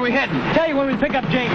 we heading? Tell you when we pick up Jamie.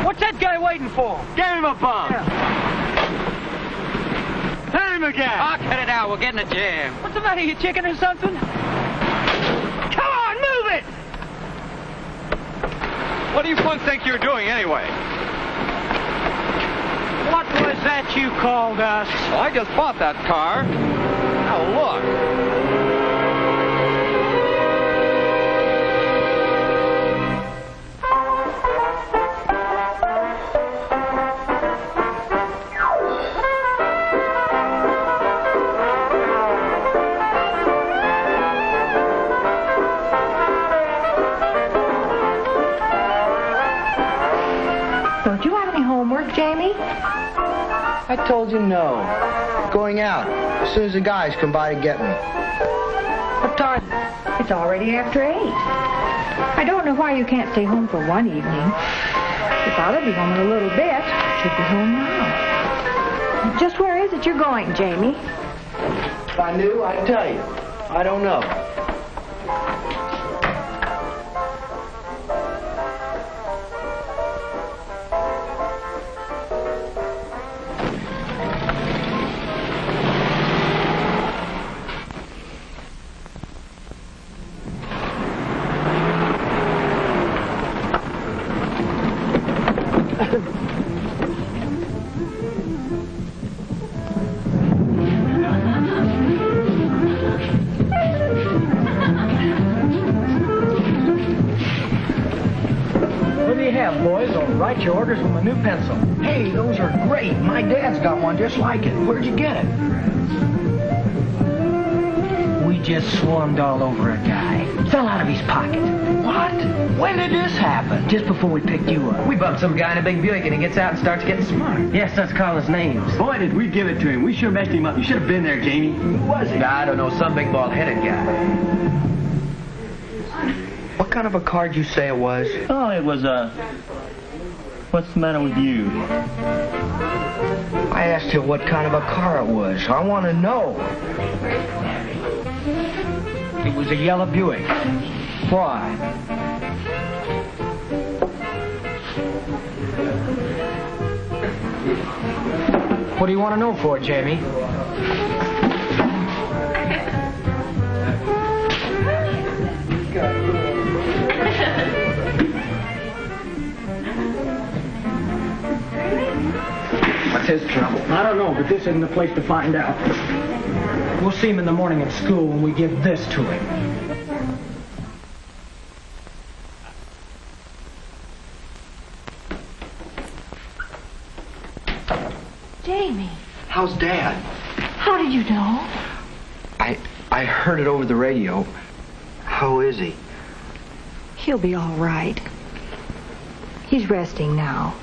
What's that guy waiting for? Give him a bump. Yeah. Hit him again. I'll cut it out. We'll get in a jam. What's the matter? You chicken or something? Come on, move it! What do you folks think you're doing anyway? What was that you called us? Well, I just bought that car. Now look. Don't you have any homework, Jamie? I told you no. Going out as soon as the guys come by to get me. What time? It's already after 8. I don't know why you can't stay home for one evening. Your father'll be home in a little bit. Should be home now. Just where is it you're going, Jamie? If I knew, I'd tell you. I don't know. What do you have, boys? I'll write your orders with my new pencil. Hey, those are great. My dad's got one just like it. Where'd you get it? We just swarmed all over a guy. Fell out of his pocket. What? When did this happen? Just before we picked you up. We bumped some guy in a big Buick and he gets out and starts getting smart. Yes, let's call his names. Boy, did we give it to him. We sure messed him up. You should have been there, Jamie. Who was he? I don't know, some big bald-headed guy. What kind of a card you say it was? Oh, it was what's the matter with you? I asked you what kind of a car it was. I want to know. It was a yellow Buick. Why? What do you want to know for, Jamie? What's his trouble? I don't know, but this isn't the place to find out. We'll see him in the morning at school when we give this to him. Jamie, How's Dad? how did you know? I heard it over the radio. How is he? He'll be all right. He's resting now.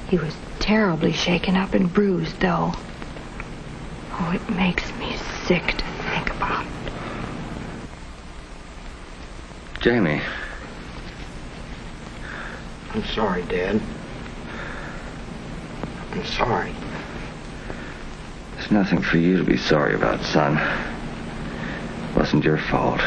He was terribly shaken up and bruised, though. Oh, it makes me sick to think about it. Jamie. I'm sorry, Dad. I'm sorry. There's nothing for you to be sorry about, son. It wasn't your fault.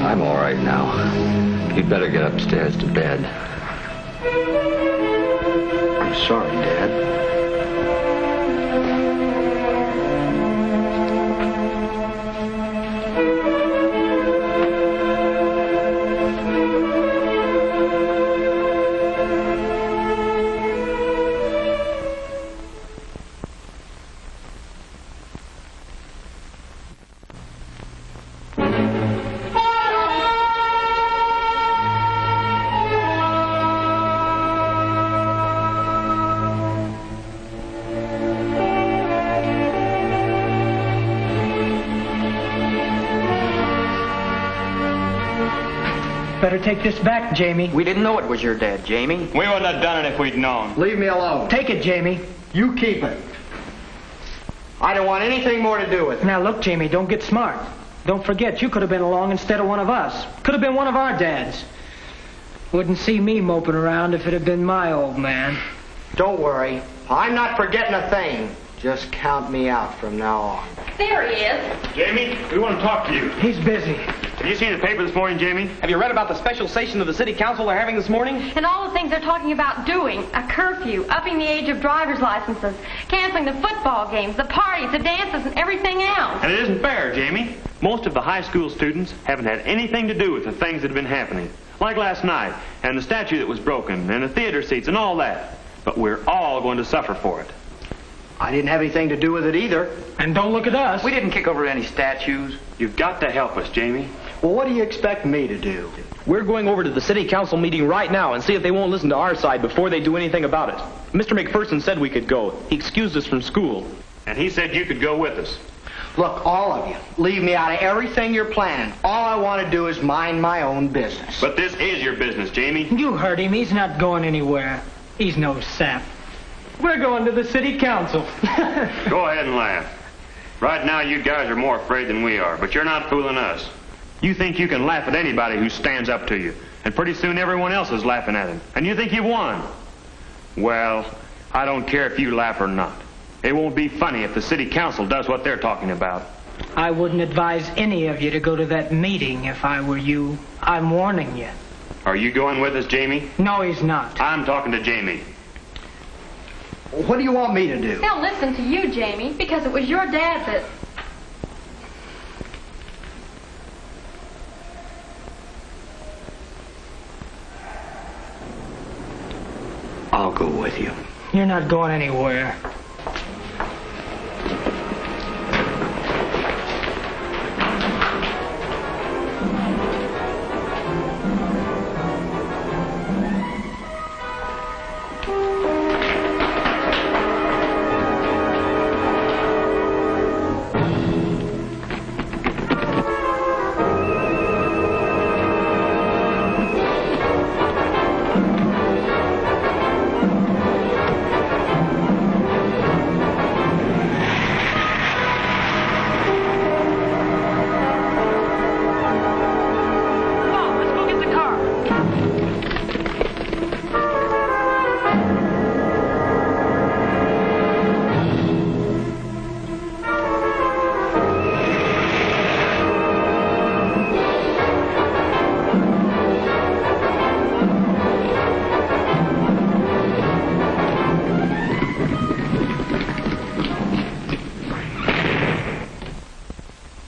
I'm all right now. You'd better get upstairs to bed. I'm sorry, Dad. take this back, Jamie. We didn't know it was your dad, Jamie. We wouldn't have done it if we'd known. Leave me alone. Take it, Jamie. You keep it. I don't want anything more to do with it. Now look, Jamie, don't get smart. Don't forget, you could have been along instead of one of us. Could have been one of our dads. Wouldn't see me moping around if it had been my old man. Don't worry. I'm not forgetting a thing. Just count me out from now on. There he is. Jamie, we want to talk to you. He's busy. Have you seen the paper this morning, Jamie? Have you read about the special session of the city council they're having this morning? And all the things they're talking about doing. A curfew, upping the age of driver's licenses, canceling the football games, the parties, the dances, and everything else. And it isn't fair, Jamie. Most of the high school students haven't had anything to do with the things that have been happening. Like last night, and the statue that was broken, and the theater seats, and all that. But we're all going to suffer for it. I didn't have anything to do with it either. And don't look at us. We didn't kick over any statues. You've got to help us, Jamie. Well, what do you expect me to do? We're going over to the city council meeting right now and see if they won't listen to our side before they do anything about it. Mr. McPherson said we could go. He excused us from school. And he said you could go with us. Look, all of you, leave me out of everything you're planning. All I want to do is mind my own business. But this is your business, Jamie. You heard him. He's not going anywhere. He's no sap. We're going to the city council. Go ahead and laugh. Right now, you guys are more afraid than we are, but you're not fooling us. You think you can laugh at anybody who stands up to you, and pretty soon everyone else is laughing at him, and you think you've won. Well, I don't care if you laugh or not. It won't be funny if the city council does what they're talking about. I wouldn't advise any of you to go to that meeting if I were you. I'm warning you. Are you going with us, Jamie? No, he's not. I'm talking to Jamie. What do you want me to do? They'll listen to you, Jamie, because it was your dad that... I'll go with you. You're not going anywhere.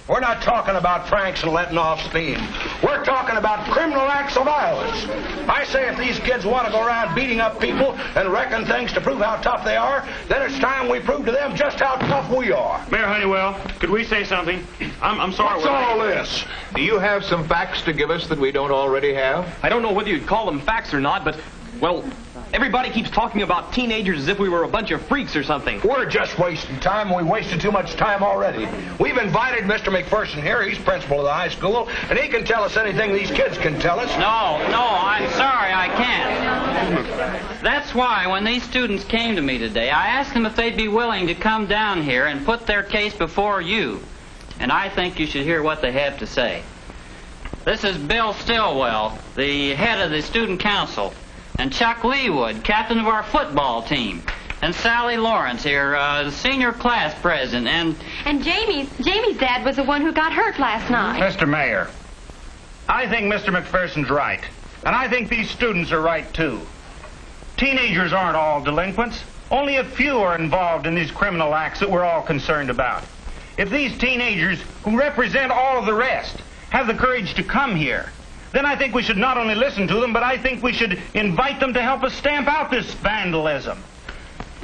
We're not talking about pranks and letting off steam. We're talking about criminal acts of violence. I say if these kids want to go around beating up people and wrecking things to prove how tough they are, then it's time we prove to them just how tough we are. Mayor Honeywell, could we say something? I'm sorry. What's all this? Do you have some facts to give us that we don't already have? I don't know whether you'd call them facts or not, but, well, everybody keeps talking about teenagers as if we were a bunch of freaks or something. We're just wasting time. We wasted too much time already. We've invited Mr. McPherson here. He's principal of the high school, and he can tell us anything these kids can tell us. No, I'm sorry, I can't. That's why when these students came to me today, I asked them if they'd be willing to come down here and put their case before you. And I think you should hear what they have to say. This is Bill Stillwell, the head of the student council, and Chuck Leewood, captain of our football team, and Sally Lawrence here, the senior class president, And Jamie's dad was the one who got hurt last night. Mr. Mayor, I think Mr. McPherson's right. And I think these students are right, too. Teenagers aren't all delinquents. Only a few are involved in these criminal acts that we're all concerned about. If these teenagers, who represent all of the rest, have the courage to come here, then I think we should not only listen to them, but I think we should invite them to help us stamp out this vandalism.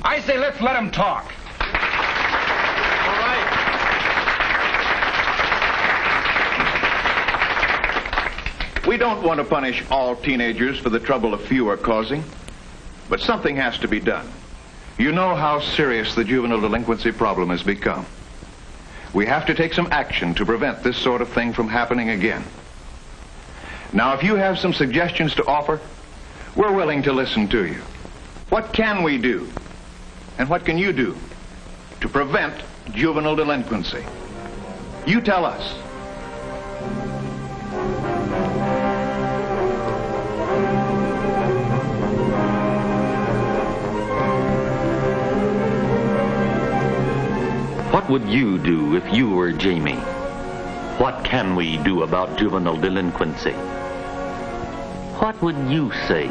I say let's let them talk. All right. We don't want to punish all teenagers for the trouble a few are causing, but something has to be done. You know how serious the juvenile delinquency problem has become. We have to take some action to prevent this sort of thing from happening again. Now, if you have some suggestions to offer, we're willing to listen to you. What can we do? And what can you do to prevent juvenile delinquency? You tell us. What would you do if you were Jamie? What can we do about juvenile delinquency? What would you say